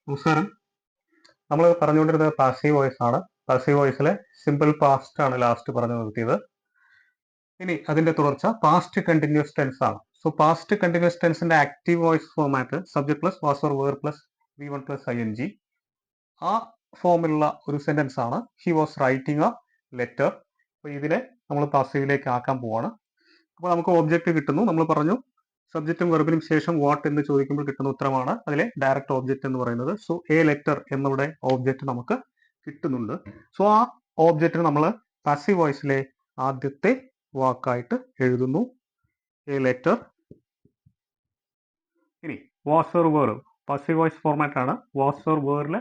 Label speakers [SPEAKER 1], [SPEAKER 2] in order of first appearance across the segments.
[SPEAKER 1] നമസ്കാരം. നമ്മൾ പറഞ്ഞുകൊണ്ടിരുന്നത് പാസീവ് വോയിസ് ആണ്. പാസീവ് വോയിസിലെ സിമ്പിൾ പാസ്റ്റ് ആണ് ലാസ്റ്റ് പറഞ്ഞു നിർത്തിയത്. ഇനി അതിന്റെ തുടർച്ച പാസ്റ്റ് കണ്ടിന്യൂസ് ടെൻസ് ആണ്. സോ പാസ്റ്റ് കണ്ടിന്യൂസ് ടെൻസിന്റെ active voice format subject plus was or were plus V1 plus ING. ആ ഫോമിലുള്ള ഒരു സെന്റൻസ് ആണ് he was writing a letter. അപ്പൊ ഇതിനെ നമ്മൾ പാസീവിലേക്ക് ആക്കാൻ പോവാണ്. അപ്പോൾ നമുക്ക് ഓബ്ജക്റ്റ് കിട്ടുന്നു. നമ്മൾ പറഞ്ഞു സബ്ജക്റ്റും വെർബിനും ശേഷം വാട്ട് എന്ന് ചോദിക്കുമ്പോൾ കിട്ടുന്ന ഉത്തരമാണ് അതിലെ ഡയറക്റ്റ് ഓബ്ജക്റ്റ് എന്ന് പറയുന്നത്. സോ എ ലെറ്റർ എന്നുള്ള ഓബ്ജക്റ്റ് നമുക്ക് കിട്ടുന്നുണ്ട്. സോ ആ ഓബ്ജക്റ്റിന് നമ്മൾ പാസീവ് വോയിസിലെ ആദ്യത്തെ വാക്കായിട്ട് എഴുതുന്നു എ ലെറ്റർ. ഇനി was or were passive voice format ആണ്. വാസ് ഓർ വേറിൽ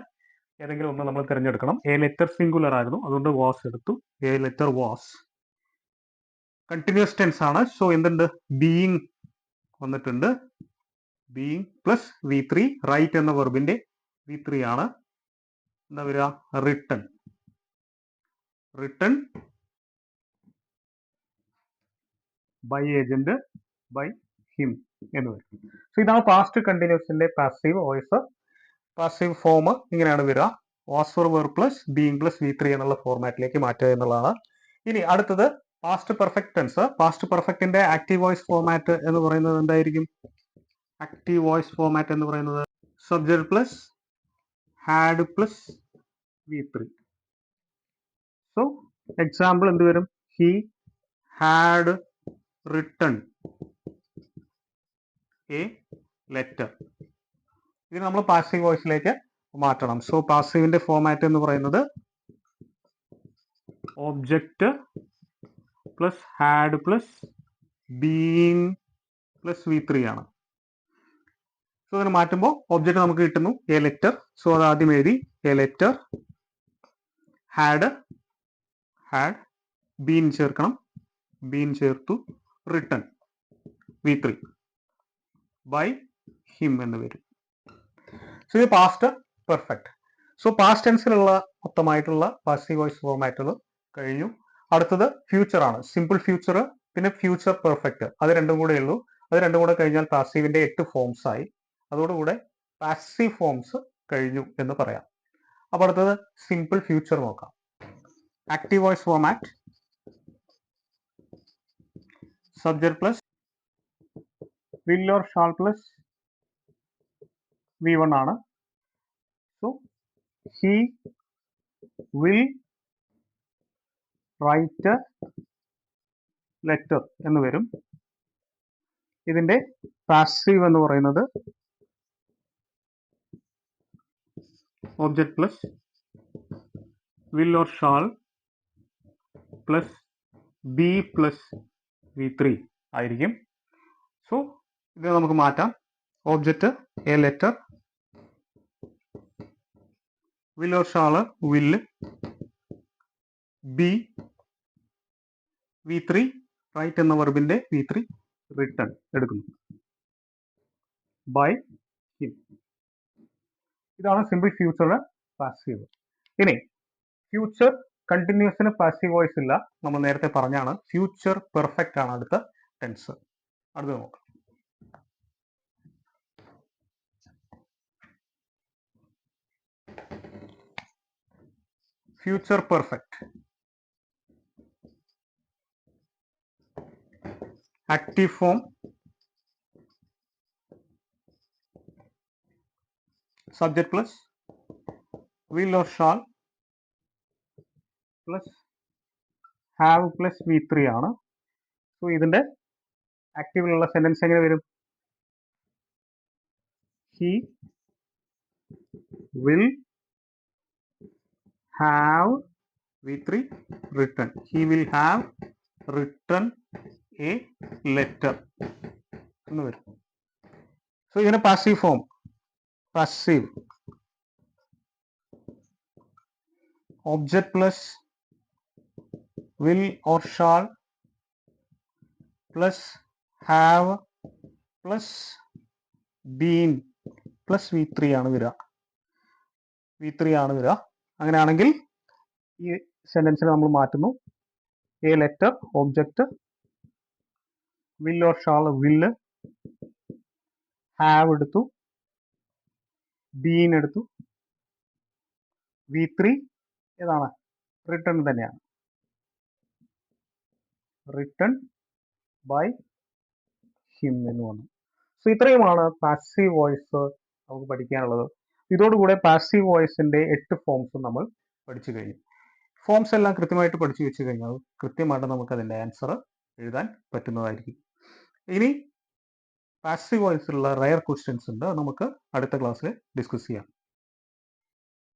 [SPEAKER 1] ഏതെങ്കിലും ഒന്ന് നമ്മൾ തിരഞ്ഞെടുക്കണം. എ ലെറ്റർ സിംഗുലർ ആയിരുന്നു, അതുകൊണ്ട് വാസ് എടുത്തു. A letter was. Continuous tense ആണ്. സോ എന്തുണ്ട്? ബീയിങ് വന്നിട്ടുണ്ട്. ബീയിങ് പ്ലസ് V3 റൈറ്റ് എന്ന വെർബിന്റെ V3 ആണ്. എന്താ വരിക? Written. Written by agent by him എന്ന് വരും. സോ ഇതാണ് പാസ്റ്റ് കണ്ടിന്യൂസിന്റെ പാസീവ് വോയിസ്. പാസീവ് ഫോം ഇങ്ങനെയാണ് വരിക. Was or were plus being plus V3 എന്നുള്ള ഫോർമാറ്റിലേക്ക് മാറ്റുക എന്നുള്ളതാണ്. ഇനി അടുത്തത് പാസ്റ്റ് പെർഫെക്റ്റ് ടെൻസ്. പാസ്റ്റ് പെർഫെക്റ്റിന്റെ ആക്റ്റീവ് വോയിസ് ഫോർമാറ്റ് എന്ന് പറയുന്നത് എന്തായിരിക്കും? ആക്റ്റീവ് വോയിസ് ഫോർമാറ്റ് എന്ന് പറയുന്നത് subject plus had plus V3. So example എന്ത് വരും? He had written A letter. ഇത് നമ്മൾ പാസീവ് വോയിസിലേക്ക് മാറ്റണം. സോ പാസീവിന്റെ ഫോർമാറ്റ് എന്ന് പറയുന്നത് object plus had plus being plus V3 ആണ്. സോ അതിന് മാറ്റുമ്പോൾ ഒബ്ജക്റ്റ് നമുക്ക് കിട്ടുന്നു എ ലെറ്റർ. സോ അത് ആദ്യം എഴുതി എ ലെറ്റർ. ഹാഡ് ബീൻ ചേർക്കണം, ബീൻ ചേർത്തു. റിട്ടൺ V3 ബൈ ഹിം എന്ന് വരും. സോ ഇത് പാസ്റ്റ് പെർഫെക്റ്റ്. സോ പാസ്റ്റ് ടെൻസിലുള്ള മൊത്തമായിട്ടുള്ള പാസീവ് വോയിസ് ഫോർമാറ്റുകൾ കഴിഞ്ഞു. അടുത്തത് ഫ്യൂച്ചർ ആണ്. സിമ്പിൾ ഫ്യൂച്ചർ പിന്നെ ഫ്യൂച്ചർ പെർഫെക്റ്റ്, അത് രണ്ടും കൂടെ ഉള്ളൂ. അത് രണ്ടും കൂടെ കഴിഞ്ഞാൽ പാസീവിന്റെ 8 ഫോംസ് ആയി. അതോടുകൂടെ പാസീവ് ഫോംസ് കഴിഞ്ഞു എന്ന് പറയാം. അപ്പൊ അടുത്തത് സിമ്പിൾ ഫ്യൂച്ചർ നോക്കാം. Active voice format subject plus will or shall plus V1 ആണ്. So he will write letter എന്ന് വരും. ഇതിന്റെ പാസീവ് എന്ന് പറയുന്നത് object plus will or shall plus B plus V3 ആയിരിക്കും. സോ ഇത് നമുക്ക് മാറ്റാം. Object A letter, will or shall വില്ല്, ബി V3 റൈറ്റ് എന്ന വെർബിന്റെ V3 റിട്ടൺ എടുക്കുന്നു ബൈ ഹിം. ഇതാണ് സിമ്പിൾ ഫ്യൂച്ചർ പാസീവ്. ഇനി ഫ്യൂച്ചർ കണ്ടിന്യൂസിന് പാസീവ് വോയിസ് ഇല്ല, നമ്മൾ നേരത്തെ പറഞ്ഞാണ്. ഫ്യൂച്ചർ പെർഫെക്റ്റ് ആണ് അടുത്ത ടെൻസ്. അടുത്ത നോക്കാം. Future perfect. Active form subject plus will or shall plus have plus V3 ആണ്. സോ ഇതിന്റെ ആക്റ്റീവിലുള്ള സെന്റൻസ് എങ്ങനെ വരും? He will have V3 written. He will have written A letter എന്ന് വരും. സോ ഇതിന് passive form passive object plus will or shall plus have plus been plus V3 ആണ് വരിക. V3 ആണ് വരിക. അങ്ങനെയാണെങ്കിൽ ഈ സെന്റൻസിനെ നമ്മൾ മാറ്റുന്നു. A letter object will or shall വില്ല്, ഹാവ് എടുത്തു, ബീൻ എടുത്തു, V3 ഏതാണ്? റിട്ടേൺ തന്നെയാണ്, റിട്ടേൺ ബൈ ഹിം എന്ന് വന്നു. സോ ഇത്രയുമാണ് പാസീവ് വോയിസ് നമുക്ക് പഠിക്കാനുള്ളത്. ഇതോടുകൂടെ പാസീവ് വോയിസിന്റെ 8 ഫോംസും നമ്മൾ പഠിച്ചു കഴിഞ്ഞു. ഫോംസ് എല്ലാം കൃത്യമായിട്ട് പഠിച്ചു വെച്ച് കഴിഞ്ഞാൽ കൃത്യമായിട്ട് നമുക്ക് അതിൻ്റെ ആൻസർ എഴുതാൻ പറ്റുന്നതായിരിക്കും. ഇനി പാസീവ് വോയിസിലുള്ള റയർ ക്വസ്റ്റ്യൻസ് ഉണ്ട്, നമുക്ക് അടുത്ത ക്ലാസ്സിൽ ഡിസ്കസ് ചെയ്യാം.